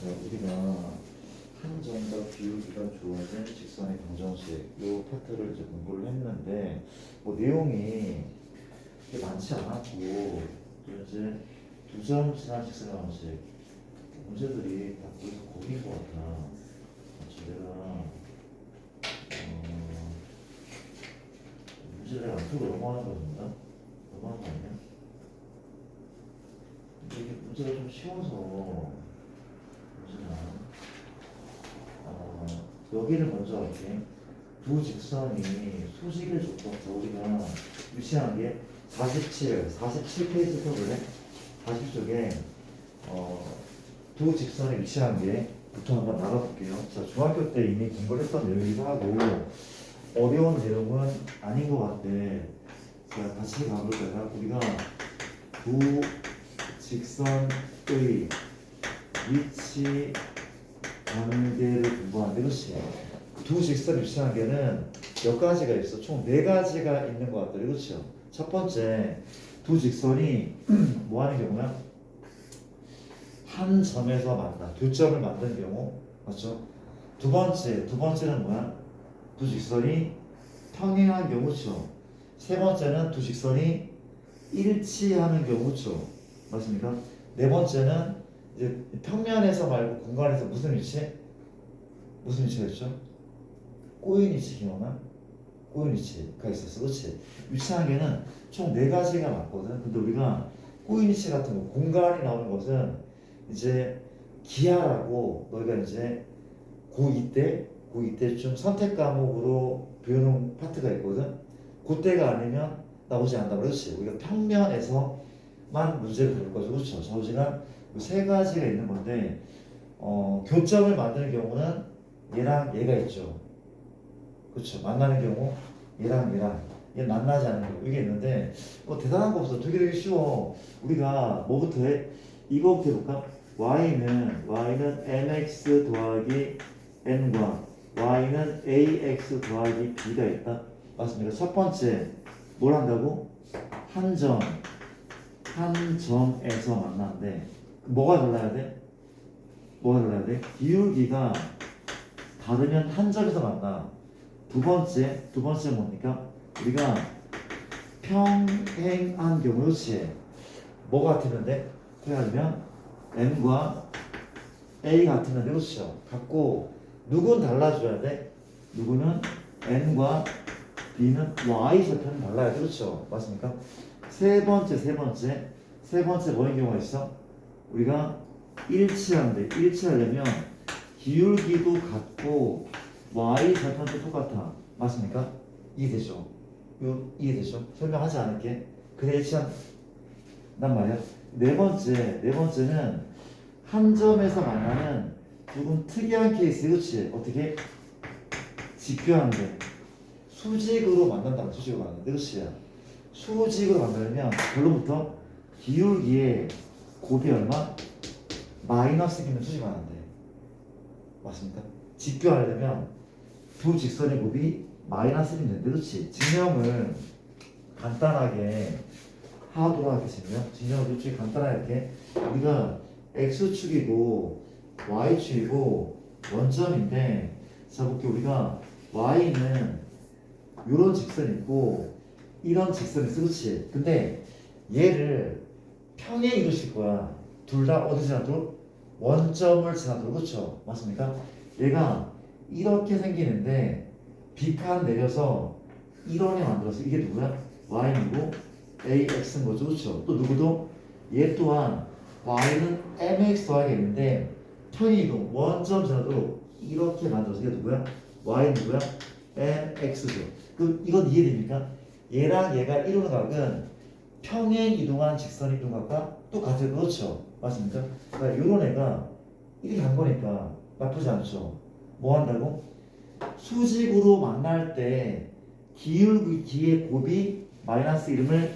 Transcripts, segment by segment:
우리가 한 점과 비율기가 주어진 직선의 방정식 이 파트를 이제 공부를 했는데 뭐 내용이 그렇게 많지 않았고 또 이제 두 점 지난 직선의 방정식 문제들이 다 거기서 거긴 것 같아. 내가 문제를 안 풀고 넘어가는 거였나? 넘어가는 거 아니야? 근데 이게 문제가 좀 쉬워서 여기를 먼저 할게. 두 직선이 수직의 조건에서 우리가 유치한 게 47페이지 펴볼래? 40쪽에 두 직선이 위치한 게부터 한번 나가볼게요. 자, 중학교 때 이미 공부를 했던 내용이기도 하고 어려운 내용은 아닌 것 같아. 자, 같이 가볼까요? 우리가 두 직선의 위치 관계를 공부하는데, 그렇지? 두 직선이 위치한 게는 몇 가지가 있어? 총 4가지가 있는 것 같아, 그렇죠? 첫 번째, 두 직선이 뭐 하는 경우야? 한 점에서 만나, 두 점을 만드는 경우, 맞죠? 두 번째는 뭐야? 두 직선이 평행한 경우죠. 세 번째는 두 직선이 일치하는 경우죠. 맞습니까? 네 번째는 이제 평면에서 말고 공간에서 무슨 위치? 무슨 위치가 있죠? 꼬인 위치 기억나? 꼬인 위치가 있었어, 그렇지? 위치한 게는 총 4가지가 맞거든. 근데 우리가 꼬인 위치 같은 거, 공간이 나오는 것은 이제 기하라고 너희가 이제 고2 때쯤 선택 과목으로 배우는 파트가 있거든. 그때가 아니면 나오지 않는다, 그렇지? 우리가 평면에서만 문제를 배울 거죠, 그렇죠? 좌우지간 3가지가 있는 건데 교점을 만드는 경우는 얘랑 얘가 있죠. 그렇죠. 만나는 경우 얘랑 얘 만나지 않는 경우 이게 있는데 뭐 대단한 거 없어. 되게 쉬워. 우리가 뭐부터 해? 이거부터 해볼까? y는 mx 더하기 n과 y는 ax 더하기 b가 있다. 맞습니까? 첫 번째 뭘 한다고? 한 점에서 만나는데 뭐가 달라야 돼? 기울기가 다르면 한 점에서 만나. 두 번째 뭡니까? 우리가 평행한 경우, 그렇지? 뭐 같으면 돼? 그러면 m과 a 같으면 돼, 그렇죠? 같고 누군 달라줘야 돼? 누구는 n과 b는 y 절편은 달라야 돼, 그렇죠? 맞습니까? 세 번째 뭐인 경우가 있어? 우리가 일치하려면 기울기도 같고 y 절편도 똑같아. 맞습니까? 이해되죠? 이해되죠? 설명하지 않을게. 그래 일치한단 말이야. 네 번째는 한 점에서 만나는 조금 특이한 케이스, 그렇지? 어떻게? 직교한데 수직으로 만난다고. 수직으로 만난다, 그렇지? 수직으로 만나려면 결론부터 기울기의 곱이 얼마? 마이너스 기면 수직하면 안 돼. 맞습니까? 직교하려면 두 직선의 곱이 마이너스 1이 되는데, 그렇지? 증명을 간단하게 하도록 하겠습니다. 증명을 솔직히 간단하게 이렇게 우리가 x축이고 y축이고 원점인데, 자 볼게. 우리가 y는 이런 직선이 있고 이런 직선이 있어, 그렇지? 근데 얘를 평행 이루실 거야. 둘 다 어디 지나도록? 원점을 지나도록, 그렇죠? 맞습니까? 얘가 이렇게 생기는데 B칸 내려서 1원에 만들어서 이게 누구야? Y이고 AX인 거죠, 그렇죠? 또 누구도 얘 또한 Y는 MX 더하겠는데 평행이동 원점 지나도록 이렇게 만들어서 이게 누구야? Y 누구야? MX죠. 그 이건 이해됩니까? 얘랑 얘가 이루는 각은 평행 이동한 직선 이동 각과 똑같아요, 그렇죠? 맞습니까? 그러니까 이런 애가 이렇게 간 거니까 나쁘지 않죠. 뭐 한다고? 수직으로 만날 때 기울기의 곱이 마이너스 1을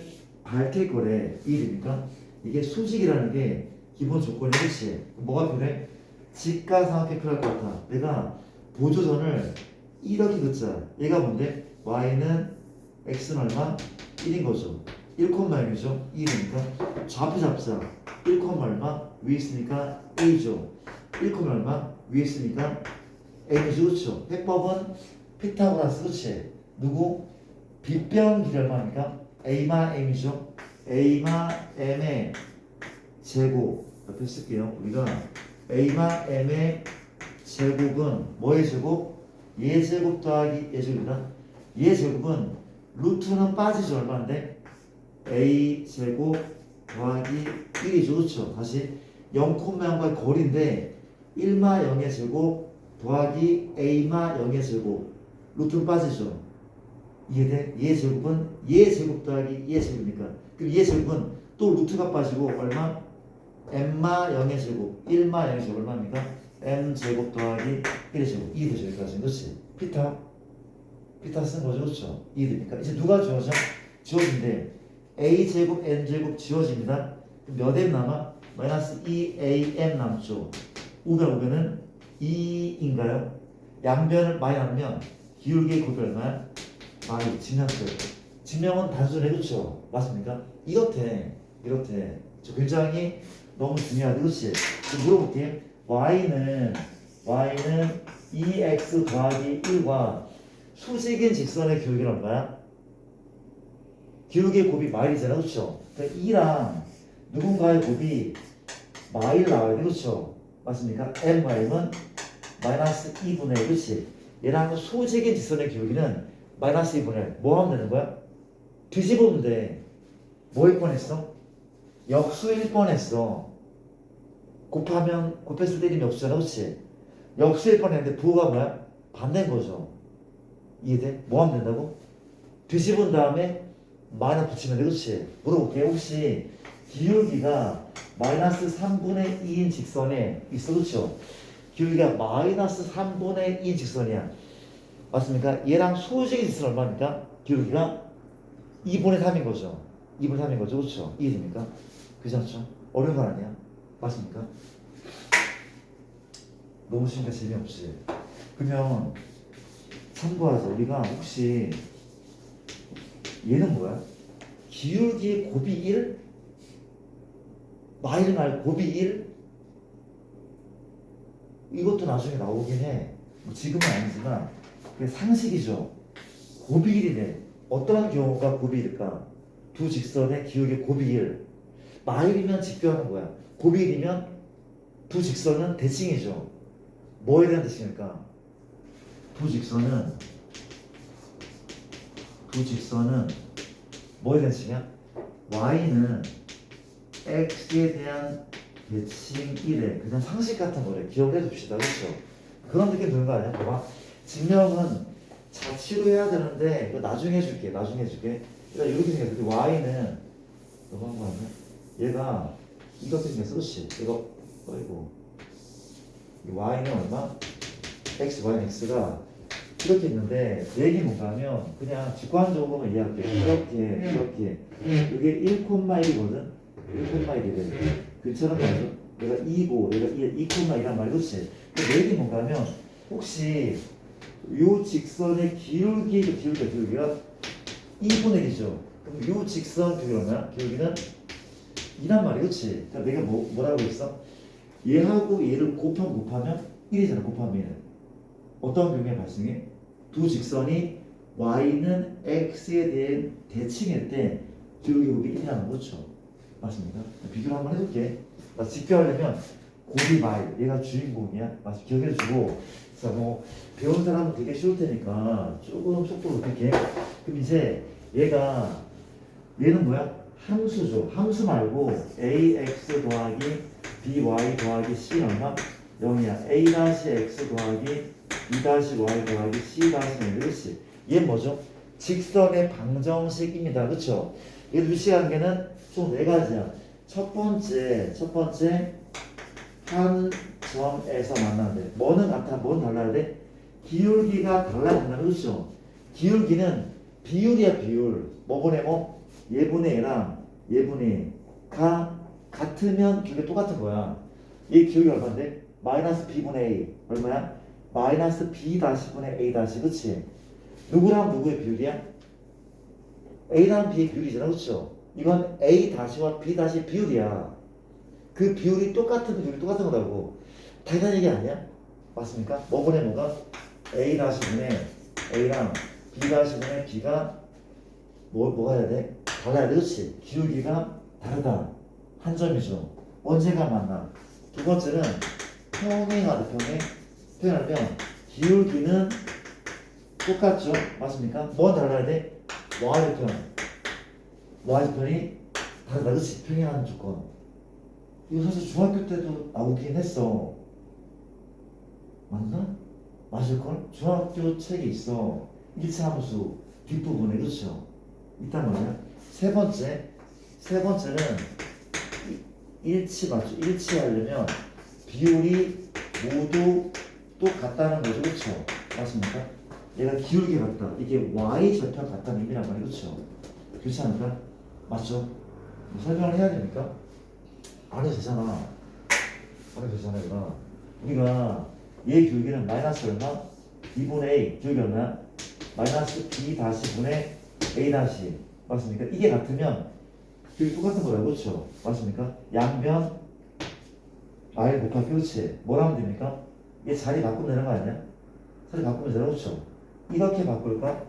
밝힐 거래. 이해됩니까? 이게 수직이라는 게 기본 조건이 그렇지. 뭐가 필요해? 직가상각이 필요할 것 같아. 내가 보조선을 이렇게 긋자. 얘가 뭔데? y는 x는 얼마? 1인 거죠. 1,1이죠. 2니까 좌표 잡자. 1, 얼마? 위에 있으니까 a죠. 1, 얼마? 위에 있으니까 m이죠. 그렇죠? 해법은 피타고라스. 그렇지? 누구? 빗변 길이 얼마입니까? a마 m이죠. a마 m의 제곱 옆에 쓸게요. 우리가 a마 m의 제곱은 뭐의 제곱? 얘 제곱 더하기 얘 제곱이다. 얘 제곱은 루트는 빠지죠. 얼마인데? a 제곱 더하기 1이죠. 그렇죠? 다시 0,0과의 거리인데 1마 0의 제곱 더하기 a마 0의 제곱 루트는 빠지죠. 이해돼? 얘 제곱은 얘 제곱 더하기 얘 제곱이니까 그럼 얘 제곱은 또 루트가 빠지고 얼마? m마 0의 제곱 1마 0의 제곱 얼마입니까? m 제곱 더하기 1의 제곱 이해되죠? 여기까지. 그렇지? 피타 쓴 거죠. 그렇죠? 이해됩니까? 이제 누가 지워져? 지워진대. a 제곱 n 제곱 지워집니다. 몇 m 남아? 마이너스 2am 남죠. 우변은 2인가요? 양변을 많이 나누면 기울기의 곱이 얼마야? 많이 증량돼요. 증명은 단순해. 그렇죠? 맞습니까? 이렇대. 저 굉장히 너무 중요하다. 그렇지? 그럼 물어볼게. y는 2x 더하기 1과 수직인 직선의 기울기는 얼마야? 기울기의 곱이 마일이잖아. 그렇죠? 그러니까 2랑 누군가의 곱이 마일 나와야 돼. 그렇죠? 맞습니까? m과 m은 마이너스 2분의 1. 그렇지? 얘랑 소직인 직선의 기울기는 마이너스 2분의 1. 뭐 하면 되는 거야? 뒤집으면 돼. 뭐일 뻔했어? 역수일 뻔했어. 곱했을 때 이름이 역수잖아. 그렇지? 역수일 뻔했는데 부호가 뭐야? 반대인 거죠. 이해돼? 뭐 하면 된다고? 뒤집은 다음에 마이너스 붙이면 돼. 그렇지? 물어볼게. 혹시 기울기가 마이너스 3분의 2인 직선에 있어. 그렇죠? 기울기가 마이너스 3분의 2인 직선이야. 맞습니까? 얘랑 소직인 직선 얼마입니까? 기울기가 2분의 3인 거죠. 2분의 3인 거죠. 그렇죠? 이해됩니까? 그렇지 않죠? 어려운 건 아니야. 맞습니까? 너무 쉬니까 재미없지. 그러면 참고하자. 우리가 혹시 얘는 뭐야? 기울기의 곱이 1? 마일 말 곱이 1? 이것도 나중에 나오긴 해. 뭐 지금은 아니지만 그게 상식이죠. 곱이 1이래. 어떠한 경우가 곱이 1일까? 두 직선의 기울기의 곱이 1. 마일이면 직교하는 거야. 곱이 1이면 두 직선은 대칭이죠. 뭐에 대한 대칭일까? 두 직선은 뭐에 대한 대칭이야? y는 x에 대한 대칭 1에 그냥 상식 같은 거래. 기억을 해줍시다. 그렇죠? 그런 느낌 드는 거 아니야? 봐봐. 증명은 자취로 해야 되는데 이거 나중에 해줄게. 일단 이렇게 생겼어. y는 이거 한 거 아니야? 얘가 이렇게 생겼어. 그렇지? 이거 이거 y는 얼마? x, y는 x가 이렇게 있는데 얘기 뭔가 하면 그냥 직관적으로만 이해할게요. 이렇게 이게 1,1이거든. 1,1이래. 글처럼 말이죠. 얘가 2고 얘가 2,1이란 말이. 그렇지? 얘기 뭔가 하면 혹시 요 직선의 기울기가 2분의 1이죠. 그럼 요 직선 기울기는 2란 말이. 그렇지? 그러니까 내가 뭐라고 했어? 얘하고 얘를 곱하면 1이잖아. 곱하면 1은 어떤 경우에 발생해? 두 직선이 y는 x에 대한 대칭일 때 기울기 곱이 1이라는 거죠. 맞습니까? 비교를 한번 해볼게. 나 직교하려면 곱이 마일, 얘가 주인공이야. 맞지? 기억해주고. 그래서 뭐 배운 사람은 되게 쉬울 테니까 조금 속도를 높일게. 그럼 이제 얘는 뭐야? 함수죠. 함수 말고 ax 더하기 by 더하기 c 얼마? 0이야. a-x 더하기 b-y 더하기 c-0. 그렇지? 얘 뭐죠? 직선의 방정식입니다. 그렇죠? 얘 위치관계는 총 4가지야. 첫 번째 한 점에서 만나는데 뭐는 같아? 뭐는 달라야 돼? 기울기가 달라야 된다는. 그렇죠? 기울기는 비율이야. 비율. 뭐분의 뭐? 얘분의 얘랑 얘분의 가 같으면 기울기 똑같은 거야. 얘 기울기 얼마인데? 마이너스 b분의 a 얼마야? 마이너스 b 분의 a 그치? 누구랑 누구의 비율이야? a랑 b의 비율이잖아. 그쵸? 이건 a-와 b 비율이야. 그 비율이 똑같은 거라고. 당연한 얘기 아니야? 맞습니까? 뭐분의 뭐가? A 다시 분의 A랑 B 다시 분의 B가 뭐가 해야 돼? 달라야 돼, 그렇지? 기울기가 다르다. 한 점이죠. 언제가 만나? 두 번째는 평행하다, 평행하면 기울기는 똑같죠? 맞습니까? 뭐가 달라야 돼? Y편. Y편이 다르다, 그렇지? 평행하는 조건. 이거 사실 중학교 때도 나오긴 했어. 맞나? 맞을걸? 중학교 책에 있어. 일차함수 뒷부분에, 그렇죠? 있단 말이야. 세 번째는 일치 맞죠? 일치하려면 비율이 모두 똑같다는 거죠, 그렇죠? 맞습니까? 얘가 기울기 같다. 이게 y 절편 같다는 의미란 말이에요, 그렇죠? 그렇지 않을까? 맞죠? 설명을 해야 됩니까? 안 해도 되잖아. 안 해도 되잖아, 얘가. 우리가 얘 기울기는 마이너스 얼마? 2분의 a 기울기 얼마야? 마이너스 b 다시 분의 a 다시. 맞습니까? 이게 같으면 기울기 똑같은 거예요, 그렇죠? 맞습니까? 양변 r 곱하기 그렇지. 뭐라 하면 됩니까? 얘 자리 바꾸면 되는 거 아니야? 자리 바꾸면 되는 거죠. 이렇게 바꿀까?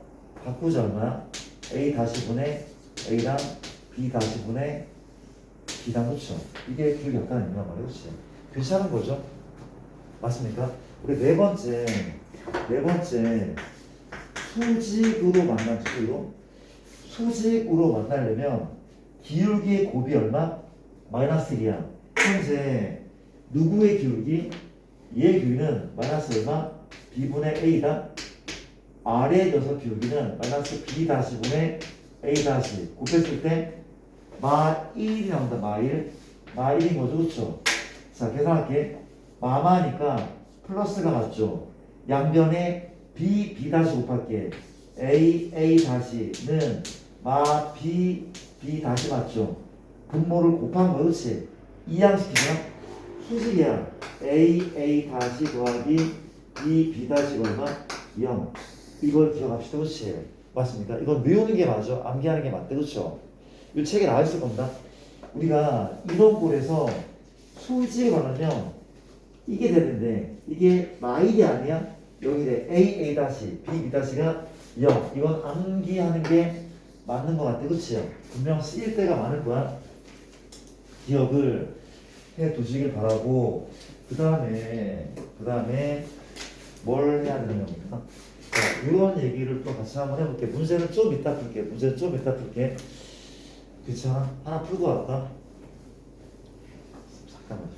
바꾸자 얼마야? a 다시 분의 a랑 b 다시 분의 b랑, 그렇죠? 이게 기울기 같다는 의미란 말이에요, 그렇지? 괜찮은 거죠? 맞습니까? 우리 네 번째 수직으로 만난 수직으로 만나려면 기울기의 곱이 얼마? 마이너스 1이야. 현재 누구의 기울기? 얘의 기울기는 마이너스 얼마? b분의 a다. 아래 녀석 기울기는 마이너스 b 다시 분의 a 다시 곱했을 때 마 1이 나온다. 마 1. 마 1인 거죠, 그렇죠? 자, 계산할게. 마마니까 플러스가 맞죠. 양변에 b 다시 곱할게. a 다시는 마 b 다시 맞죠. 분모를 곱한 거, 그렇지? 이항시키잖아. 수식이야. a 다시 더하기 b 다시 얼마? 0. 이걸 기억합시다, 그렇지? 맞습니까? 이건 외우는 게 맞죠. 암기하는 게 맞대, 그렇죠? 이 책에 나와 있을 겁니다. 우리가 이런 꼴에서 수직을 하려면 이게 되는데 이게 마일이 아니야? 여기에 a 다시 b 다시가 0. 이건 암기하는 게 맞는 것 같아, 그렇지? 분명 쓰일 때가 많을 거야. 기억을 해 두시길 바라고. 그 다음에 뭘 해야 되는 겁니까? 자, 이런 얘기를 또 같이 한번 해볼게. 문제는 좀 이따 풀게. 그쵸? 하나 풀고 갈까? 잠깐만.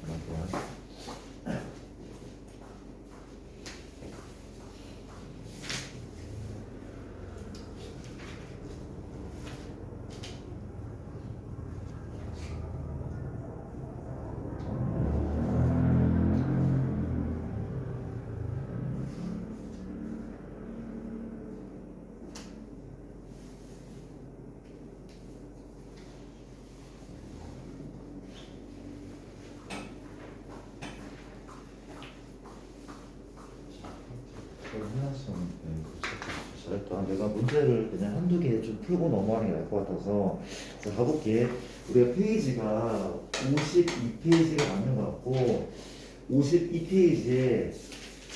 잘했다. 내가 문제를 그냥 한두 개 좀 풀고 넘어가는 게 나을 것 같아서. 자, 가볼게. 우리가 페이지가 52페이지가 맞는 것 같고 52페이지에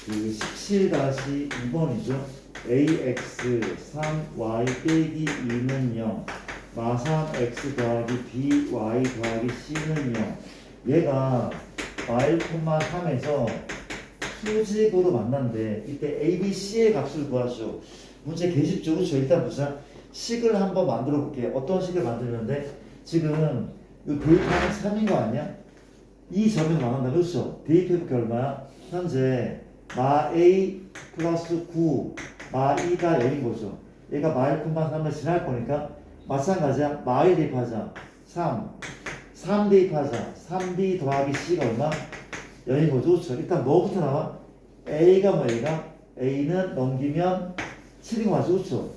그 17-2번이죠. ax 3y 빼기 2는 0 마 3x 더하기 by 더하기 c는 0. 얘가 y, 3에서 수직으로 만난데 이때 a, b, c의 값을 구하죠. 문제 개쉽죠, 그렇죠? 일단 보자. 식을 한번 만들어 볼게요. 어떤 식을 만들는데 지금 이 대입하면 3인 거 아니야? 이 점에서 만난다, 그렇죠? 대입해볼게 얼마야? 현재 마 a 플러스 9 마 2가 0인 거죠. 얘가 마 1, 3을 지날 거니까 마찬가지야. 마 1 대입하자 3 대입하자 3b 더하기 c가 얼마? 0인 거죠, 그렇죠? 일단 뭐부터 나와? a가 뭐야? a는 넘기면 7인 거 맞죠, 그렇죠?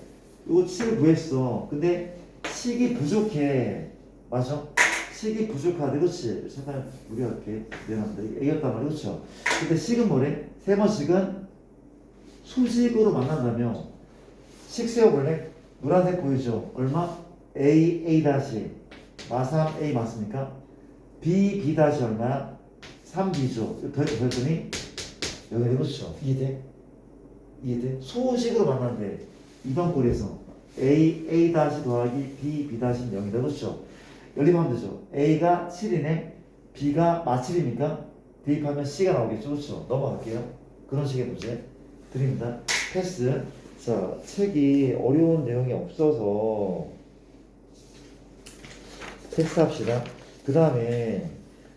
이거 7을 구했어. 근데 식이 부족해. 맞아? 식이 부족하대, 그렇지? 잠깐 우리가 이렇게 내놨는데 A였단 말이야, 그렇죠? 근데 식은 뭐래? 세 번씩은 수직으로 만난다며. 식 세워볼래? 노란색 보이죠? 얼마? A 다시 마 3 A 맞습니까? B 다시 얼마야? 3B죠. 더했더니 여기 해보시죠. 이해돼? 이해돼? 소식으로 만났는데 이번 꼴에서 A 다시 더하기 B 다시 0이 되겠죠. 연립하면 되죠. A가 7이네. B가 마7입니까? 대입하면 C가 나오겠죠. 그렇죠? 넘어갈게요. 그런 식의 문제 드립니다. 패스. 자, 책이 어려운 내용이 없어서 패스합시다. 그 다음에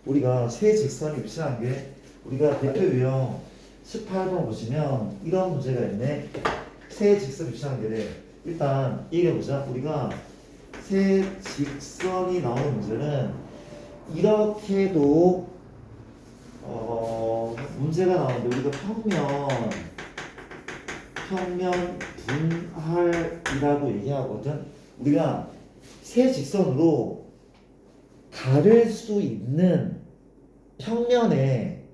우리가 세 직선이 위치한 게 우리가 대표 유형 18번 보시면 이런 문제가 있네. 세 직선이 위치한 게래. 일단 얘기해보자. 우리가 세 직선이 나오는 문제는 이렇게도 문제가 나오는데 우리가 평면 분할이라고 얘기하거든. 우리가 세 직선으로 가를 수 있는 평면의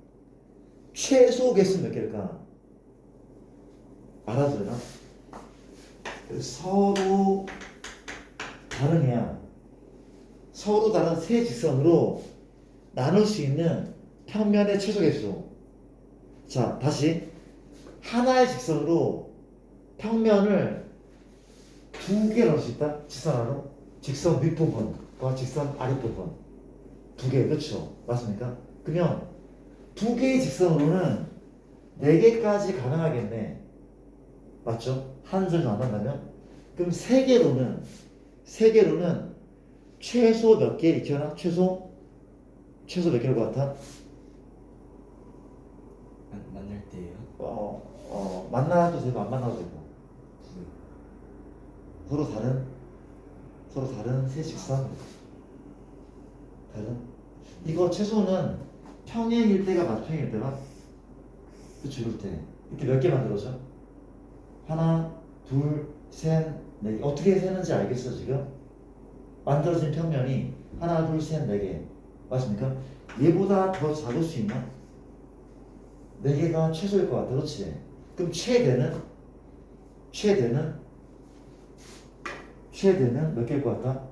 최소 개수 몇 개일까? 알아들으나? 서로 다르냐? 서로 다른 세 직선으로 나눌 수 있는 평면의 최소 개수. 자, 다시 하나의 직선으로 평면을 두 개 넣을 수 있다. 직선 하나로 직선 윗부분과 직선 아랫부분 두 개. 그렇죠? 맞습니까? 그러면 두 개의 직선으로는 네 개까지 가능하겠네. 맞죠? 한 점에서 만난다면 그럼 세 개로는 최소 몇 개 익혀나? 최소 몇 개일 것 같아? 만날 때예요. 만나도 되고 안 만나도 되고 서로 다른 세 직선. 다른 이거 최소는 평행일 때가 맞아. 평행일 때가 그쵸. 이럴 때 이렇게 몇 개 만들어져? 하나, 둘, 셋, 네 개. 어떻게 세는지 알겠어 지금? 만들어진 평면이 하나, 둘, 셋, 네 개. 맞습니까? 얘보다 더 작을 수 있나? 네 개가 최소일 것 같아. 그렇지? 그럼 최대는 몇 개일 것 같아?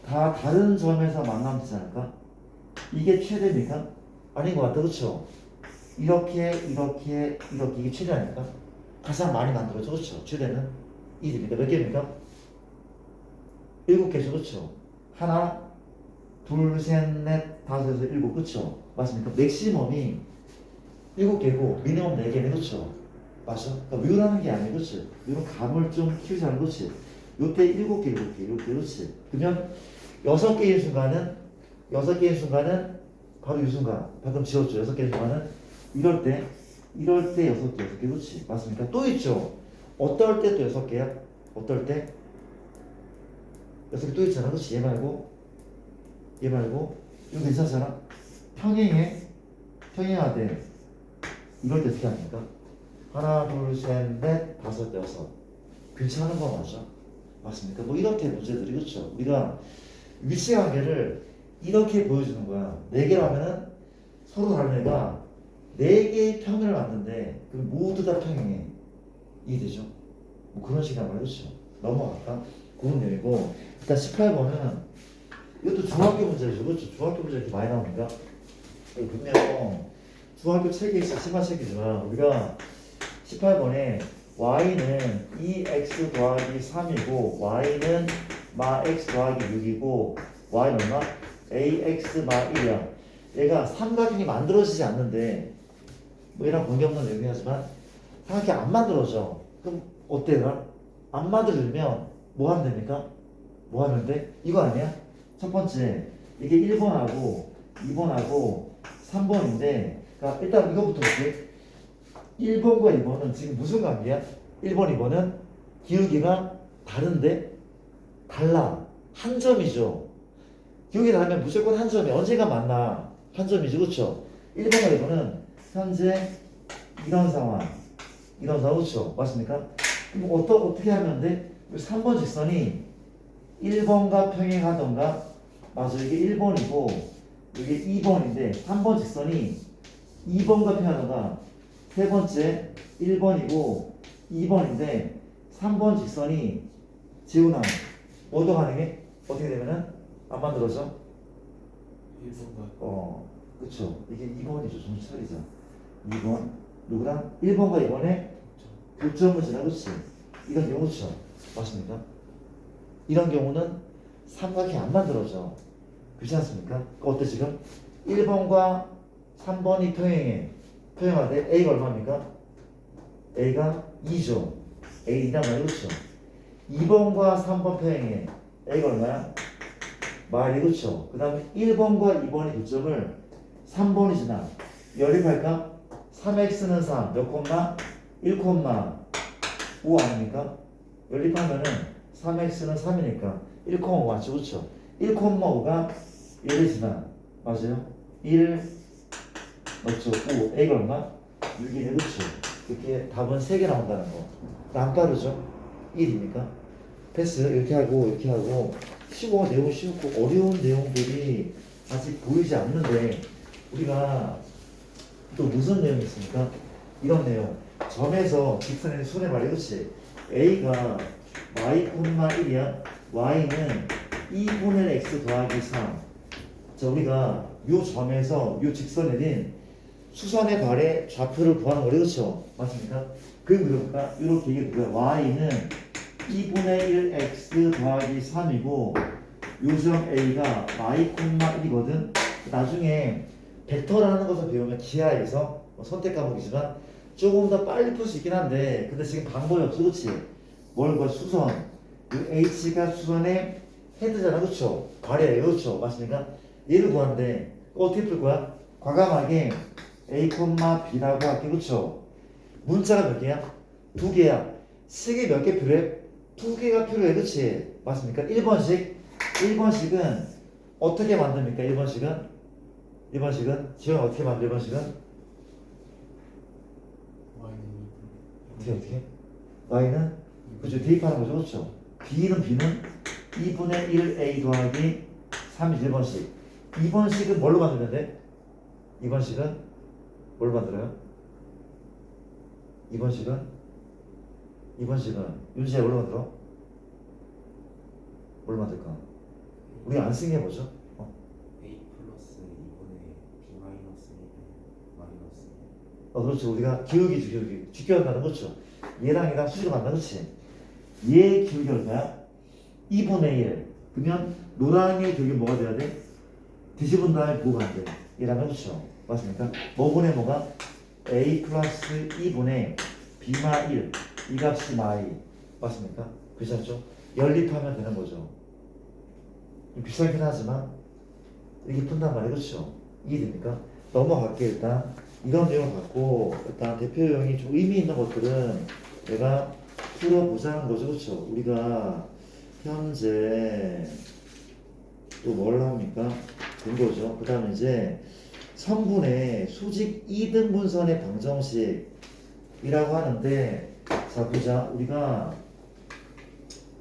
다 다른 점에서 만나면 되지 않을까? 이게 최대입니까? 아닌 것 같아. 그렇죠? 이렇게 이게 최대 아닙니까? 가장 많이 만들어져. 그렇죠? 최대는 1입니까? 몇 개입니까? 7개죠. 그렇죠? 하나, 둘, 셋, 넷, 다섯에서 7. 그렇죠? 맞습니까? 맥시멈이 7개고 미니멈 4개네. 그렇죠? 맞죠? 그러니까 묘라는 게 아니고 그렇지? 이런 감을 좀 키우자는 거지. 요때 7개, 7개, 그렇지? 그러면 6개인 순간은 바로 이 순간 방금 지웠죠. 6개인 순간은 이럴 때 6개, 그렇지? 맞습니까? 또 있죠. 어떨 때 또 6개야? 어떨 때? 6개 또 있잖아. 그렇지? 얘 말고 이거 괜찮잖아. 평행하되 이럴 때 어떻게 합니까? 하나, 둘, 셋, 넷, 다섯, 여섯. 괜찮은 거 맞죠? 맞습니까? 뭐 이렇게 문제들이 그렇죠. 우리가 위치관계를 이렇게 보여주는 거야. 4개로 하면은 서로 다른 애가 4개의 평면을 만드는데 그 모두 다 평행해. 이해되죠? 뭐 그런 식이란 말이죠. 그렇죠? 넘어갈까? 그런 내용이고 일단 18번은 이것도 중학교 문제죠. 그렇죠? 중학교 문제 이렇게 많이 나오니까 분명 중학교 책에 있어. 심한 책이지만 우리가 18번에 y는 2x 더하기 3이고 y는 마 x 더하기 6이고 y는 얼마? ax 마 1이야. 얘가 삼각형이 만들어지지 않는데 뭐 얘랑 관계없는 내용이지만 삼각형이 안 만들어져. 그럼 어때요? 안 만들어지면 뭐 하면 됩니까? 뭐 하면 돼? 이거 아니야? 첫 번째 이게 1번하고 2번하고 3번인데 그러니까 일단 이거부터 볼게. 1번과 2번은 지금 무슨 관계야? 1번, 2번은 기울기가 다른데 달라. 한 점이죠. 기울기 다르면 무조건 한 점이 언제가 만나? 한 점이죠. 그렇죠? 1번과 2번은 현재 이런 상황 그렇죠? 맞습니까? 그럼 어떻게 하면 돼? 3번 직선이 1번과 평행하던가 맞아. 이게 1번이고 이게 2번인데 3번 직선이 2번과 평행하던가 세 번째 1번이고 2번인데 3번 직선이 지우나 뭐도 가능해? 어떻게 되면은 안 만들어져? 1번과 그쵸? 이게 2번이죠. 정신 차리자. 2번 누구랑? 1번과 2번에 교점을 지나. 그치? 이런 경우죠. 맞습니까? 이런 경우는 삼각형이 안 만들어져. 그렇지 않습니까? 어때 지금? 1번과 3번이 평행해. 평행하되 A가 얼마입니까? A가 2죠. A이란 말이 그렇죠. 2번과 3번 평행해. A가 얼마야? 말이 그렇죠. 그 다음에 1번과 2번의 교점을 3번이 지나. 연립할까? 3x는 3, 몇 콤마? 1 콤마 5 아닙니까? 연립하면은 3x는 3이니까 1 콤마 5 맞죠? 그렇죠? 1 콤마 5가 1이 지나. 맞아요? 1 맞죠? 5 A가 얼마? 6이네. 그렇죠? 이렇게 답은 3개 나온다는 거. 안 빠르죠? 1이니까 패스. 이렇게 하고 쉬워. 내용 쉽고 어려운 내용들이 아직 보이지 않는데 우리가 또 무슨 내용이 있습니까? 이런 내용. 점에서 직선의 손에 말이 그렇지. A가 y, 1이야. y는 2분의 x 더하기 3. 자, 우리가 요 점에서 요 직선에 린 수선의 발의 좌표를 구하는 거래. 그렇죠? 맞습니까? 그럼 그럴까? 이렇게 얘기해. y는 2분의 1 x 더하기 3이고 요점 A가 y, 1이거든. 나중에 벡터라는 것을 배우면 기하에서 선택 과목이지만 조금 더 빨리 풀 수 있긴 한데 근데 지금 방법이 없어. 그렇지? 뭘 구할? 수선. 이 H가 수선의 헤드잖아. 그렇죠? 발이에요. 그렇죠? 맞습니까? 얘를 구하는데 어떻게 풀 거야? 과감하게 A, B라고 할게. 그렇죠? 문자가 몇 개야? 2개야. 식이 몇 개 필요해? 2개가 필요해. 그렇지? 맞습니까? 1번씩은 어떻게 만듭니까? 1번씩은 지금 어떻게 만들어? 1번씩은 어떻게 y는 그죠? 대입하는 거죠. 그렇죠? b는 2분의 1a 더하기 3이 1번씩. 2번씩은 뭘로 만들면 돼? 2번씩은 뭘로 만들어요? 2번씩은 윤지야 뭘로 만들어? 뭘로 만들까? 우리 안 쓴 게 뭐죠? A 플러스 2분의 B 마이너스 1 마이너스 그렇죠. 우리가 기울기 직결한다는 거죠. 얘랑 수식을 만나. 그렇지? 얘 기울기 얼마야? 2분의 1. 그러면 노랑의 기울기 뭐가 돼야 돼? 뒤집은 다음에 뭐가 안 돼? 얘랑 그렇죠? 맞습니까? 뭐분의 뭐가? A 플러스 2분의 B마 1. 이 값이 마이. 맞습니까? 그렇죠? 연립하면 되는 거죠. 좀 비싸긴 하지만 이렇게 푼단 말이에요. 그렇죠? 이해됩니까? 넘어갈게. 일단 이런 내용을 갖고 일단 대표형이 좀 의미 있는 것들은 내가 풀어보자는 거죠. 그렇죠? 우리가 현재 또 뭘 합니까? 된 거죠. 그 다음에 이제 성분의 수직 2등분선의 방정식이라고 하는데 자 보자. 우리가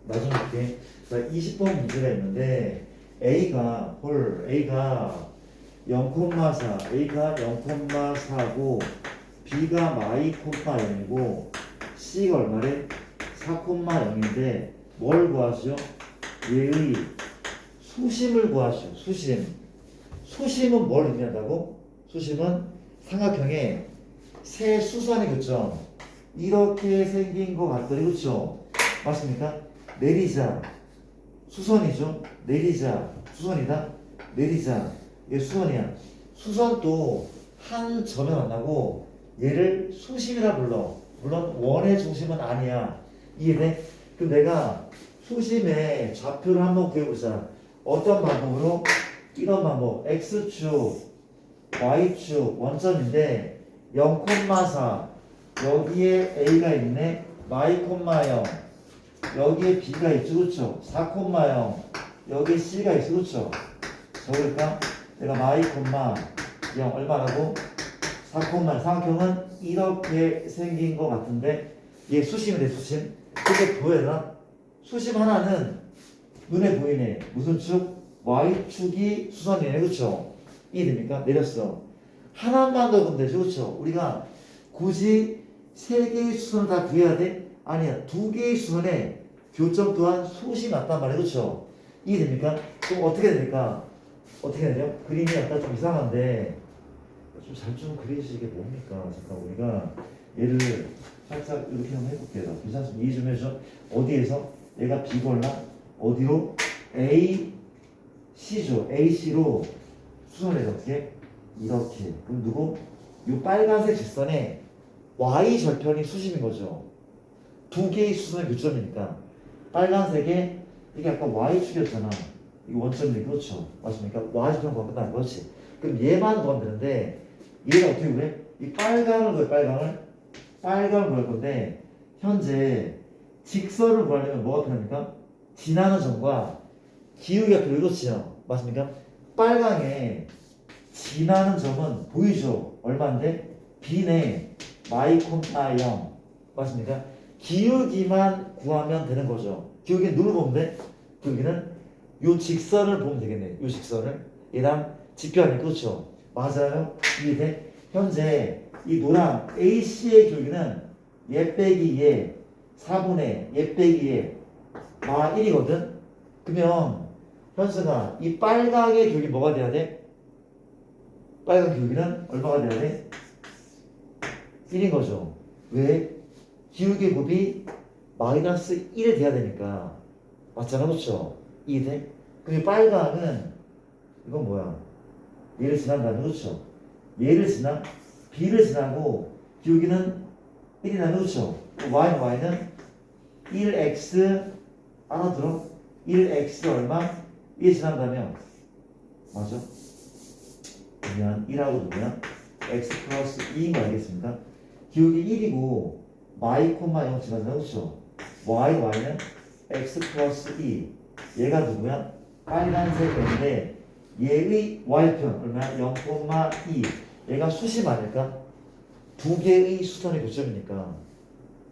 나중에 이렇게 20번 문제가 있는데 A가 0,4, A가 0,4고 B가 마이 0,0이고 C가 얼마래? 4,0인데 뭘 구하시죠? 얘의 수심을 구하시죠. 수심은 뭘 의미한다고? 수심은 삼각형의 세 수선의 교점 이렇게 생긴 거 같더니 그렇죠? 맞습니까? 내리자 수선이죠. 내리자 수선이다. 내리자 얘 수선이야. 수선도 한 점에 만나고 얘를 수심이라 불러. 물론 원의 중심은 아니야. 이해돼? 그럼 내가 수심의 좌표를 한번 구해보자. 어떤 방법으로? 이런 방법. x축 y축 원점인데 0,4 여기에 a가 있네. y, 0 여기에 b가 있죠. 그렇죠? 4,0 여기에 c가 있어. 그렇죠? 적을까? 내가 y, 0 얼마라고? 4,0 삼각형은 이렇게 생긴 것 같은데 얘 수심이 돼. 수심. 근데 보여라. 수심 하나는 눈에 보이네. 무슨 축? y축이 수선이네. 그렇죠? 이해됩니까? 내렸어. 하나만 더 그럼 되죠. 그렇죠? 우리가 굳이 세 개의 수선을 다 구해야 돼? 아니야. 두 개의 수선에 교점 또한 수심이 맞단 말이에요. 그렇죠? 이해됩니까? 그럼 어떻게 됩니까? 어떻게 되죠? 그림이 약간 좀 이상한데 좀 그리시게 뭡니까? 잠깐 우리가 얘를 살짝 이렇게 한번 해볼게요. 괜찮습니다. 이해 좀 해줘. 어디에서? 얘가 B걸라 어디로? A, C죠. A, C로 수선해서 어떻게? 이렇게. 그럼 누구? 이 빨간색 직선에 Y 절편이 수심인 거죠. 두 개의 수선의 교점이니까 빨간색에 이게 아까 Y축이었잖아. 이거 원점이 그렇죠. 맞습니까? Y절편 구하면 끝나는 거지. 그럼 얘만 구하면 되는데 얘가 어떻게 그래? 이 빨강을 구해 빨강을 구할 건데 현재 직선을 구하려면 뭐가 필요합니까? 지나는 점과 기울기가 필요 그렇지요. 맞습니까? 빨강에 지나는 점은 보이죠? 얼마인데? B네 마이콤마 0 맞습니까? 기울기만 구하면 되는 거죠. 기울기는 누를 보면 돼? 기울기는 요 직선을 보면 되겠네. 요 직선을 얘랑 지표 아니까 그렇죠? 맞아요? 이해돼? 현재 이 노랑 AC의 기울기는 얘 빼기 얘 4분의 얘 빼기 얘 마 1이거든? 그러면 현수가 이 빨강의 기울기 뭐가 돼야 돼? 빨간 기울기는 얼마가 돼야 돼? 1인 거죠. 왜? 기울기 곱이 마이너스 1이 돼야 되니까. 맞잖아, 그렇죠? 이해돼? 그리고 빨강은 이건 뭐야? 얘를 지난다면 그렇죠? 얘를 지나 B를 지나고 기울기는 1이 나면 그렇죠? Y는 1x 알아들어? 1x 얼마? 1 지난다면 맞아? 그러면 1하고 누구야? x 플러스 2인 거 알겠습니까? 기울기 1이고 y, 0 지나잖아 그렇죠? y는 x 플러스 2 얘가 누구야? 빨간색인데 얘의 y편 얼마야? 0,2 얘가 수심 아닐까? 두 개의 수선의 교점이니까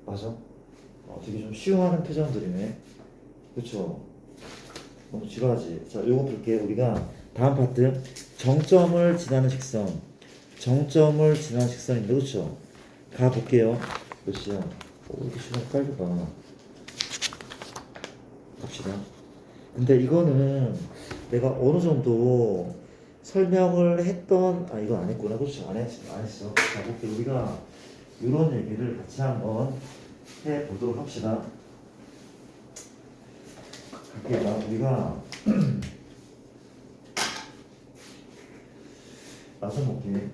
맞아? 되게 좀 쉬워하는 표정들이네 그쵸? 너무 지루하지? 자 요거 볼게요. 우리가 다음 파트 정점을 지나는 직선 인데 그쵸? 가볼게요. 몇 시야? 이렇게 시간 빨리 가 갑시다. 근데 이거는 내가 어느 정도 설명을 했던 이거 안 했구나. 그렇죠? 안 했어. 자, 볼게. 우리가 이런 얘기를 같이 한번 해보도록 합시다. 갈게요. 우리가 나서 볼게.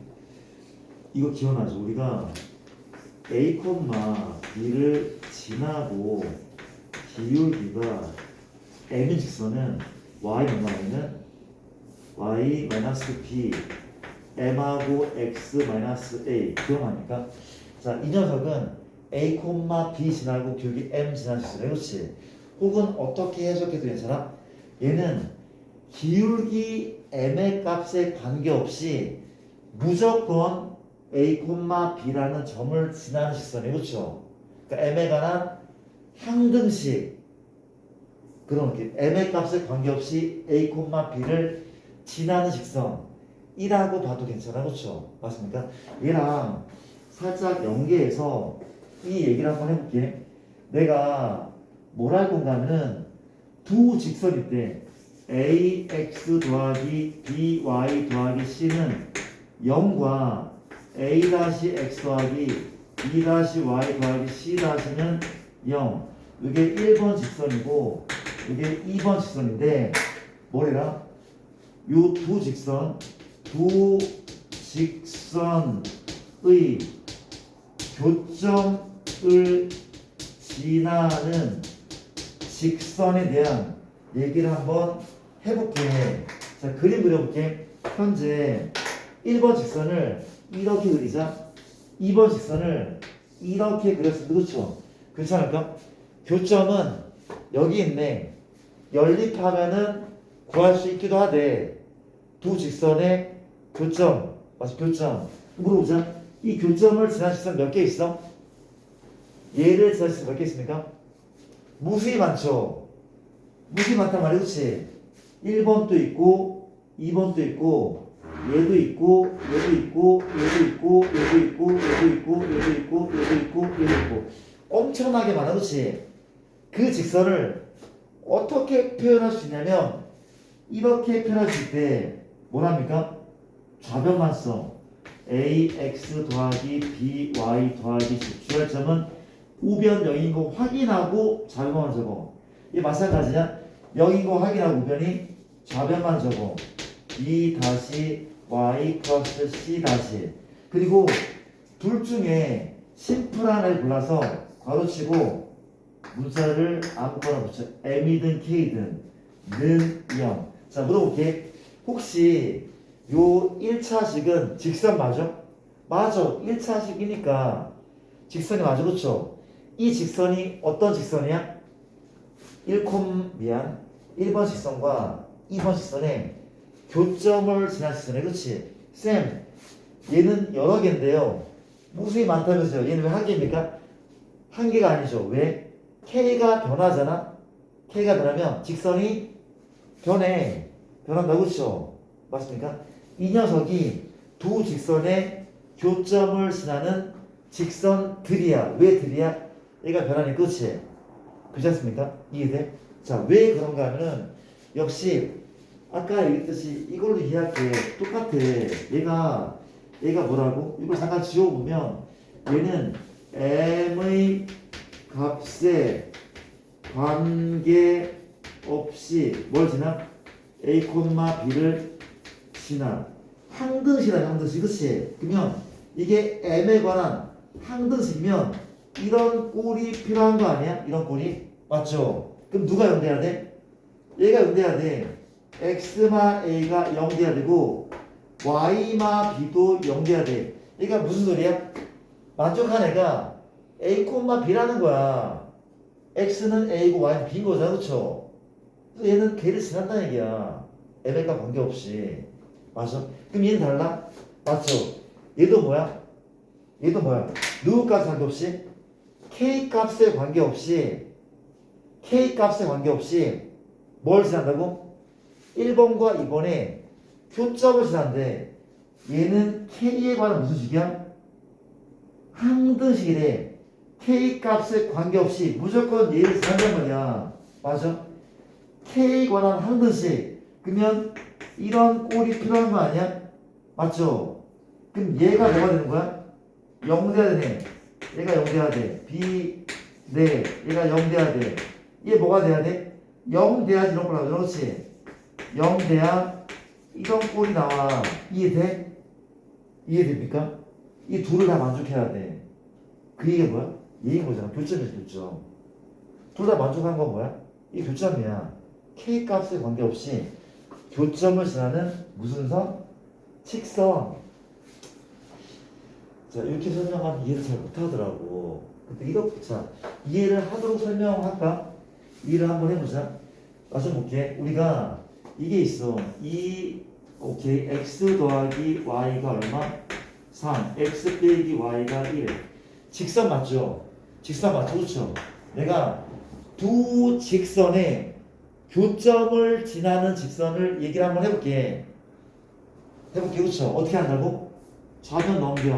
이거 기억나죠? 우리가 A, B를 지나고 기울기가 M인 직선은 Y는 Y-B M하고 X-A 기억납니까? 자, 이 녀석은 A, B 지나고 기울기 M 지나는 직선이야. 그렇지? 혹은 어떻게 해석해도 괜찮아? 얘는 기울기 M의 값에 관계없이 무조건 A, B라는 점을 지나는 직선이에요. 그렇죠? 그러니까 M에 관한 항등식 그런 느낌. M의 값에 관계없이 A, B를 지나는 직선이라고 봐도 괜찮아. 그렇죠? 맞습니까? 얘랑 살짝 연계해서 이 얘기를 한번 해볼게. 내가 뭘 할 건가 하면은 두 직선일 때 AX 더하기 BY 더하기 C는 0과 A-X 더하기 B-Y 더하기 C-는 0 이게 1번 직선이고 이게 2번 직선인데 뭐래라? 요 두 직선의 교점을 지나는 직선에 대한 얘기를 한번 해볼게. 자, 그림 그려볼게. 현재 1번 직선을 이렇게 그리자. 2번 직선을 이렇게 그렸습니다. 그렇죠? 괜찮을까? 교점은 여기 있네. 연립하면은 구할 수 있기도 하되 두 직선의 교점 맞아? 교점 물어보자. 이 교점을 지난 직선 몇 개 있어? 얘를 지난 직선 몇 개 있습니까? 무수히 많죠. 무수히 많단 말이야. 그렇지? 1번도 있고 2번도 있고 얘도 있고 얘도 있고 얘도 있고 얘도 있고 얘도 있고 얘도 있고 얘도 있고 얘도 있고 엄청나게 많아. 그렇지? 그 직선을 어떻게 표현할 수 있냐면 이렇게 표현할 수 있대. 뭐랍니까? 좌변만 써. ax 더하기 by 더하기 c 주절점은 우변 0인 거 확인하고 좌변만 적어. 이게 마찬가지냐? 0인 거 확인하고 우변이 좌변만 적어. b 다시 y 플러스 c 다시. 그리고 둘 중에 심플한 애를 골라서 괄호치고 문자를 아무거나 붙여. m이든 k든 는 0. 자, 물어볼게. 혹시 요 1차식은 직선 맞아? 맞아. 1차식이니까 직선이 맞아. 그쵸? 이 직선이 어떤 직선이야? 1번 직선과 2번 직선의 교점을 지난 직선이야. 그치? 쌤, 얘는 여러 개인데요. 무수히 많다면서요. 얘는 왜 한 개입니까? 한 개가 아니죠. 왜? K가 변하잖아? K가 변하면 직선이 변한다. 그쵸? 맞습니까? 이 녀석이 두 직선의 교점을 지나는 직선들이야. 왜 들이야? 얘가 변하니 그치? 그렇지 않습니까? 이해돼? 자, 왜 그런가 하면은 역시 아까 얘기했듯이 이걸로 이해할게. 똑같아. 얘가 뭐라고? 이걸 잠깐 지워보면 얘는 m의 값에 관계없이 뭘 지나? a, b를 지나. 항등식이다. 항등식. 그치? 그러면 이게 m에 관한 항등식이면 이런 꼴이 필요한 거 아니야? 이런 꼴이 맞죠? 그럼 누가 0 돼야 돼? 얘가 0 돼야 돼. x마 a가 0 돼야 되고 y마 b도 0 돼야 돼. 얘가 무슨 소리야? 만족한 애가 a, b라는 거야. x는 a고 y는 b인 거잖아. 그쵸? 그래서 얘는 걔를 지났다는 얘기야. m과 관계없이. 맞아? 그럼 얘는 달라? 맞죠? 얘도 뭐야? 누구 값에 관계없이? k 값에 관계없이 뭘 지난다고? 1번과 2번에 교점을 지난데 얘는 k에 관한 무슨 식이야? 항등식이래. k 값에 관계없이 무조건 얘를 지난단 말이야. 맞아? k에 관한 항등식. 그러면 이런 꼴이 필요한 거 아니야? 맞죠? 그럼 얘가 뭐가 되는 거야? 0 돼야 되네. 얘가 0 돼야 돼. b 네, 얘가 0 돼야 돼. 얘 뭐가 돼야 돼? 0 돼야지 이런 꼴 나오죠. 그렇지? 0 돼야 이런 꼴이 나와. 이해돼? 이해됩니까? 이 둘을 다 만족해야 돼. 그 얘기가 뭐야? 얘인 거잖아. 교점이지, 교점. 둘 다 만족한 건 뭐야? 이 교점이야. k 값에 관계없이 교점을 지나는 무슨 선? 직선. 자, 이렇게 설명하면 이해를 잘 못하더라고. 근데 이렇게, 자, 이해를 하도록 설명할까? 이해를 한번 해보자. 맞춰 볼게. 우리가 이게 있어. 오케이. x 더하기 y가 얼마? 3. x 빼기 y가 1. 직선 맞죠? 그렇죠? 내가 두 직선의 교점을 지나는 직선을 얘기를 한번 해볼게. 그렇죠? 어떻게 한다고? 좌변 넘겨.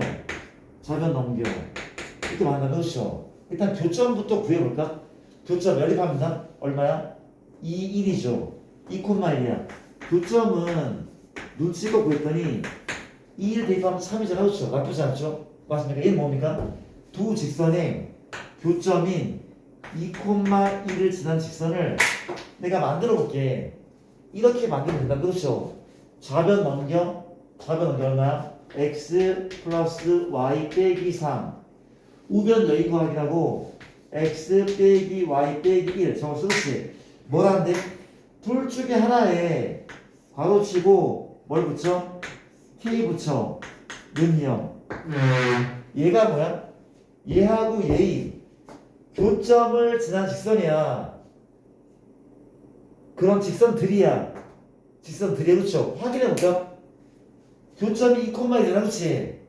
이렇게 말한다. 그렇죠? 일단 교점부터 구해볼까? 교점 연립합니다. 얼마야? 2, 1이죠. 2,1이야. 교점은 눈치껏 구했더니 2를 대입하면 3이잖아. 그렇죠? 나쁘지 않죠? 맞습니까? 얘는 뭡니까? 두 직선의 교점인 2,1을 지난 직선을 내가 만들어 볼게. 이렇게 만들면 된다. 그렇죠? 좌변 넘겨 얼마야? x 플러스 y 빼기 3. 우변 여인 거 확인하고 x 빼기 y 빼기 1. 저거 쓰지. 뭐라는데? 둘 중에 하나에 괄호치고 뭘 붙여? k 붙여. 는 0. 얘가 뭐야? 얘하고 얘이 교점을 지난 직선이야. 그럼 직선들이야. 그렇죠? 확인해볼까? 교점이 2,1이잖아. 그렇지?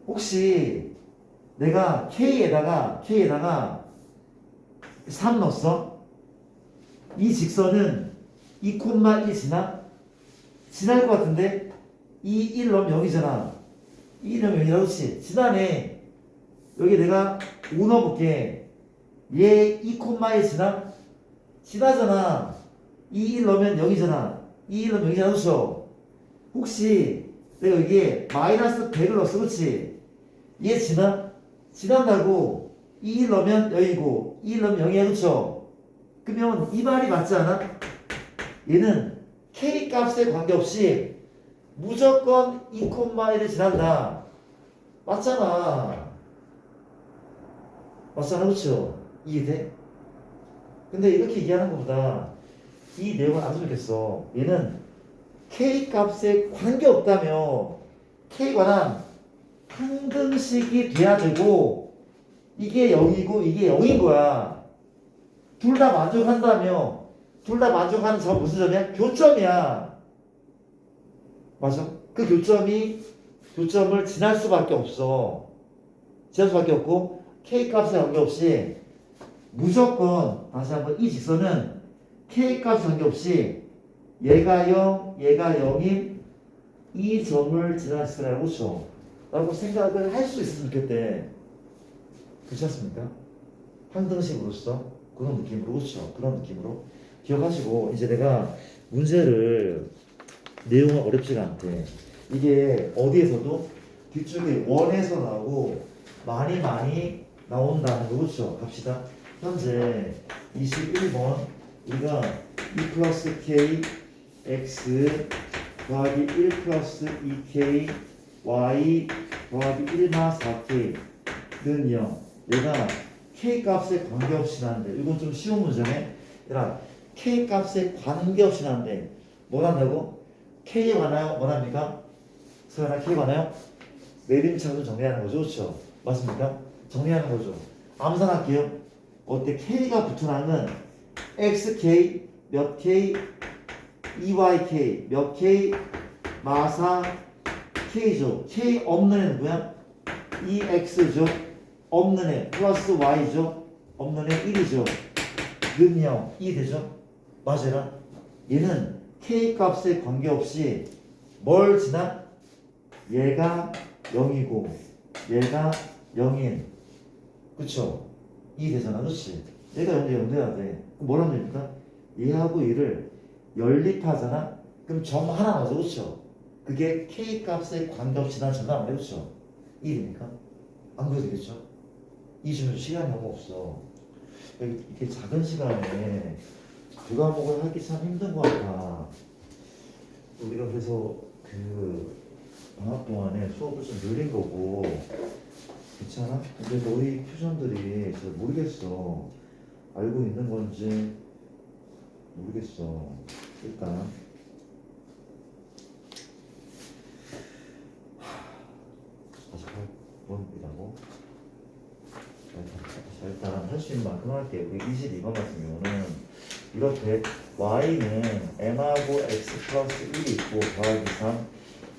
혹시 내가 K에다가 3 넣었어? 이 직선은 2,1 지날 것 같은데? 1 넣으면 0이잖아. 2 넣으면 0이라. 그렇지? 지나네. 여기 내가 5 넣어볼게. 얘 2,1 지나잖아. 1 넣으면 0이잖아. 1 넣으면 0이잖아. 그렇죠? 혹시 내가 여기에 마이너스 100을 넣었어. 그렇지? 얘 지난다고 2 넣으면 0이고 2 넣으면 0이야. 그렇죠? 그러면 이 말이 맞지 않아? 얘는 K 값에 관계없이 무조건 2,1을 지난다. 맞잖아. 맞잖아. 그렇죠? 이해돼? 근데 이렇게 얘기하는 것보다 이 내용을 안 좋겠어. 얘는 K 값에 관계없다며 K 관한 항등식이 돼야 되고 이게 0이고 이게 0인 거야. 둘 다 만족한다며. 둘 다 만족하는 점 무슨 점이야? 교점이야. 맞아? 그 교점을 지날 수밖에 없어. 지날 수밖에 없고 K 값에 관계없이 무조건 다시 한번 이 직선은 K 값에 관계없이 얘가 0, 얘가 0인 이 점을 지날 수라고 그렇죠? 라고 생각을 할 수 있으면 좋겠대. 그렇지 않습니까? 항등식으로서 그런 느낌으로 그렇죠? 그런 느낌으로 기억하시고 이제 내가 문제를 내용은 어렵지가 않대. 이게 어디에서도 뒤쪽에 원에서 나오고 많이 나온다는 거 그렇죠? 갑시다. 현재 21번 우리가 2 플러스 k x 더하기 1 플러스 2k y 더하기 1마 4k는 0. 얘가 k 값에 관계없이 나는데 이건 좀 쉬운 문제네. 얘들아 k 값에 관계없이 나는데 뭐 한다고? k에 관하여 뭐 합니까? 서연아 k에 관하여 내림차순 정리하는 거죠. 그렇죠? 맞습니까? 정리하는 거죠. 암산할게요. 어때? k가 붙어나는 xk 몇 k EYK 몇 K 마사 K죠. K 없는 애는 뭐야? EX죠. 없는 애 플러스 Y죠. 없는 애 1이죠. 는 0. 이해되죠? 맞아요. 얘는 K 값에 관계없이 뭘 지나? 얘가 0이고 얘가 0인 그쵸? 이해되잖아. 그렇지? 얘가 0돼 돼야 돼. 그럼 뭐라면 됩니까? 얘하고 얘를 연립하잖아? 그럼 점 하나 나오죠. 그렇죠? 그게 K 값에 관계없이 난 전화 안 해. 그렇죠? 이해됩니까? 안 그래도 되겠죠? 이 주면 시간이 너무 없어. 이렇게 작은 시간에 두 과목을 하기 참 힘든 것 같아. 우리가 그래서 그 방학 동안에 수업을 좀 늘린 거고 괜찮아? 근데 너희 표정들이 잘 모르겠어. 알고 있는 건지 모르겠어. 일단 다시 해봅니다고. 자, 일단 할 수 있는 만큼 할게요. 우리 22번 같은 경우는 이렇게 y는 m하고 x 플러스 1이 있고 더하기 3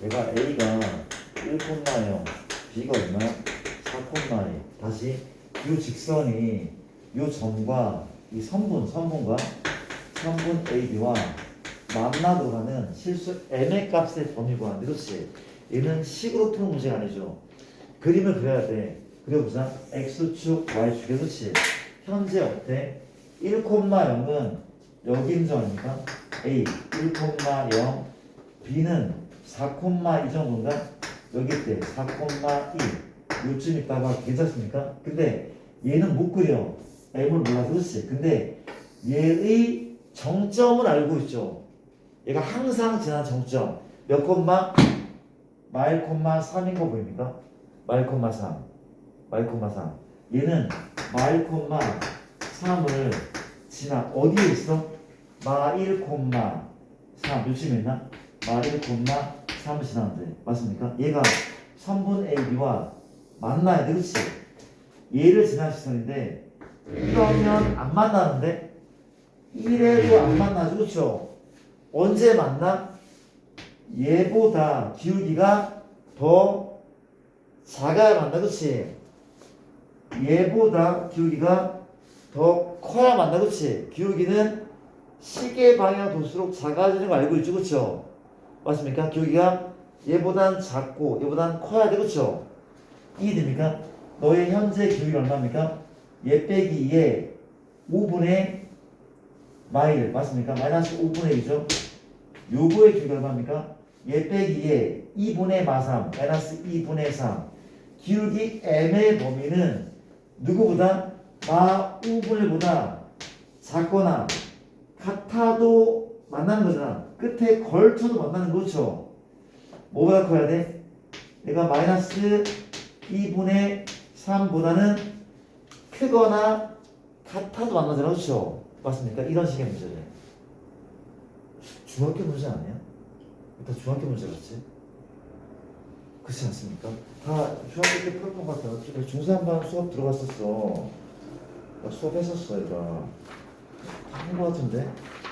얘가 a가 1,0 b가 얼마? 4,2 다시 이 직선이 이 점과 이 선분과 선분 AB와 만나도록 하는 실수 m의 값의 범위 구하는데 그렇지? 얘는 식으로 푸는 문제가 아니죠. 그림을 그려야 돼. 그려보자. x축, y축에 그렇지? 현재 어때? 1,0은 여기 인정 아닙니까? A 1,0 B는 4,2 정도인가? 여기 때 4,2 요쯤 있다가 괜찮습니까? 근데 얘는 못 그려. M을 몰라서 그렇지? 근데 얘의 정점을 알고 있죠. 얘가 항상 지난 정점 몇 콤마? 마일 콤마 3인 거 보입니까? 마일 콤마 3 얘는 마일 콤마 3을 지나 어디에 있어? 마일 콤마 3 요즘에 있나? 마일 콤마 3을 지나는데 맞습니까? 얘가 3분 AB와 만나야 돼. 그렇지? 얘를 지난 시선인데 이러면 안 만나는데 1에도 안 만나죠. 그렇죠? 언제 만나? 얘보다 기울기가 더 작아야 만나. 그렇지? 얘보다 기울기가 더 커야 만나. 그렇지? 기울기는 시계 방향 돌수록 작아지는 거 알고 있죠. 그렇죠? 맞습니까? 기울기가 얘보단 작고 얘보단 커야 돼. 그렇죠? 이해됩니까? 너의 현재 기울기가 얼마입니까? 얘 빼기 2에 5분의 마일 맞습니까? 마이너스 5분의 2죠? 요거의 기울기가 얼마입니까? 얘 빼기 얘 2분의 마삼 마이너스 2분의 3 기울기 m의 범위는 누구보다 마우분의보다 작거나 같아도 만나는 거잖아. 끝에 걸쳐도 만나는 거죠. 뭐보다 커야 돼? 얘가 마이너스 2분의 3보다는 크거나 같아도 만나잖아. 그렇죠? 맞습니까? 이런 식의 문제를. 중학교 문제 아니야? 일단 중학교 문제 같지? 그렇지 않습니까? 다 중학교 때 풀었던 것 같아. 중3반 수업 들어갔었어. 나 수업했었어, 얘가. 한 것 같은데?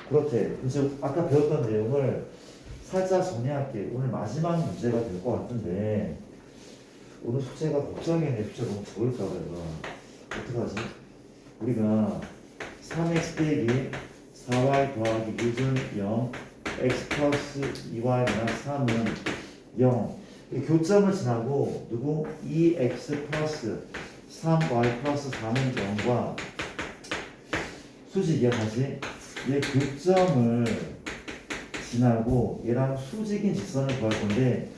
그렇대. 이제 아까 배웠던 내용을 살짝 정리할게. 오늘 마지막 문제가 될 것 같은데 오늘 숙제가 걱정이네. 숙제가 너무 적을까 봐 이거. 어떡하지? 우리가 3x 빼기 4y 더하기 6은 0 x 플러스 2y 마이너스 3은 0 이 교점을 지나고 누구? 2x 플러스 3y 플러스 4는 0과 수직이야. 다시 얘 교점을 지나고 얘랑 수직인 직선을 구할 건데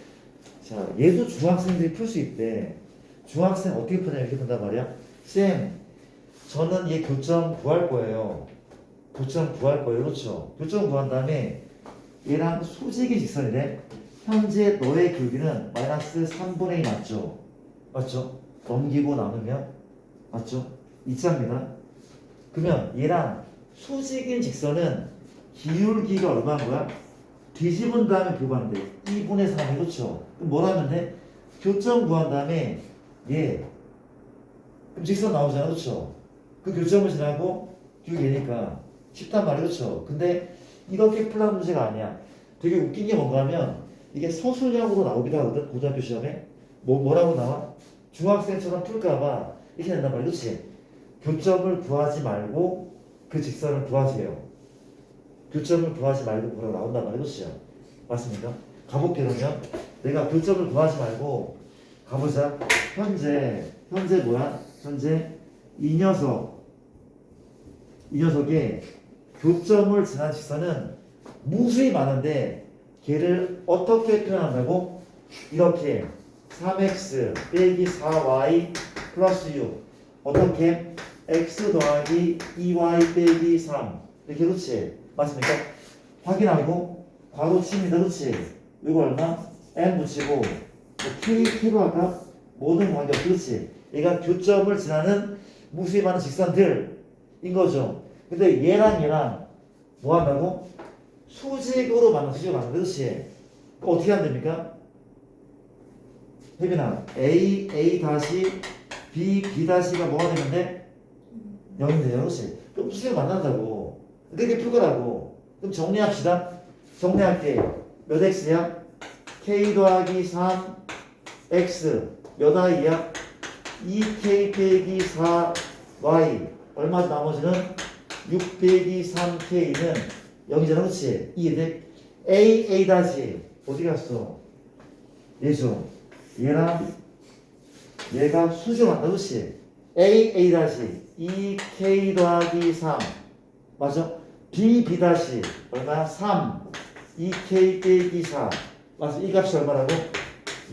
자 얘도 중학생들이 풀 수 있대. 중학생 어떻게 푸냐 이렇게 푼단 말이야. 쌤 저는 얘 교점 구할 거예요. 교점 구할 거예요. 그렇죠? 교점 구한 다음에 얘랑 수직인 직선이래. 현재 너의 기울기는 마이너스 3분의 2 맞죠? 맞죠? 넘기고 나누면 맞죠? 이자입니다. 그러면 얘랑 수직인 직선은 기울기가 얼마인 거야? 뒤집은 다음에 구하면 돼. 2분의 3이 그렇죠? 그럼 뭘 하면 돼? 교점 구한 다음에 얘 그럼 직선 나오잖아. 그렇죠? 그 교점을 지나고 기울기 얘니까 쉽단 말이야. 그렇죠? 근데 이렇게 풀는 문제가 아니야. 되게 웃긴 게 뭔가 하면 이게 서술형으로 나오기도 하거든. 고등학교 시험에 뭐라고 나와? 중학생처럼 풀까봐 이렇게 된단 말이야. 그렇지? 교점을 구하지 말고 그 직선을 구하세요. 교점을 구하지 말고 뭐라고 나온단 말이야. 그렇지? 맞습니까? 가볼게. 그러면 내가 교점을 구하지 말고 가보자. 현재 뭐야? 현재 이 녀석의 교점을 지난 직선은 무수히 많은데 걔를 어떻게 표현한다고? 이렇게 3x 빼기 4y 플러스 6 어떻게? x 더하기 2y 빼기 3 이렇게. 그렇지? 맞습니까? 확인하고 괄호 칩니다. 그렇지? 이거 얼마? m 붙이고 k로 할까? 모든 관계. 그렇지? 얘가 교점을 지나는 무수히 많은 직선들인 거죠. 근데 얘랑 뭐 한다고? 수직으로 만나. 수직으로 만나. 그렇지? 그럼 어떻게 하면 됩니까? 혜빈아 A 다시 B 다시가 뭐가 되면 돼? 0이 돼요. 그렇지? 그럼 수직으로 만난다고. 그렇게 풀 거라고. 그럼 정리합시다. 정리할게. 몇 x야? k 더하기 3 x 몇 y야? 2k 빼기 4y 얼마죠? 나머지는 6 빼기 3k는 0이잖아. 그렇지? 이해돼? A 다시 어디 갔어? 얘죠. 얘가 수직으로 한다. 그렇지? A 다시 2k 더하기 3 맞아? B 다시 얼마야? 3 2k 빼기 4 맞아? 이 값이 얼마라고?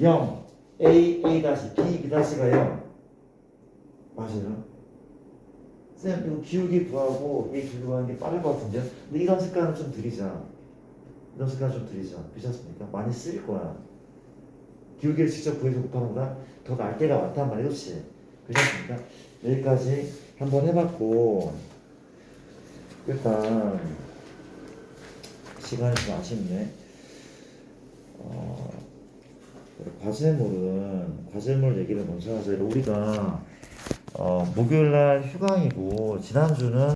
0 A 다시 B 다시가 0 맞아요? 쌤 이거 기울기 구하고 얘 기울기 구하는 게 빠를 것 같은데요? 근데 이런 색깔은 좀 드리자. 이런 색깔 좀 드리자. 괜찮습니까? 많이 쓰일 거야. 기울기를 직접 구해서 곱하는 거보다 더 날 때가 많단 말이에요. 그렇지? 괜찮습니까? 여기까지 한번 해봤고 일단 시간이 좀 아쉽네. 과제물 얘기를 먼저 하자. 우리가 목요일날 휴강이고 지난주는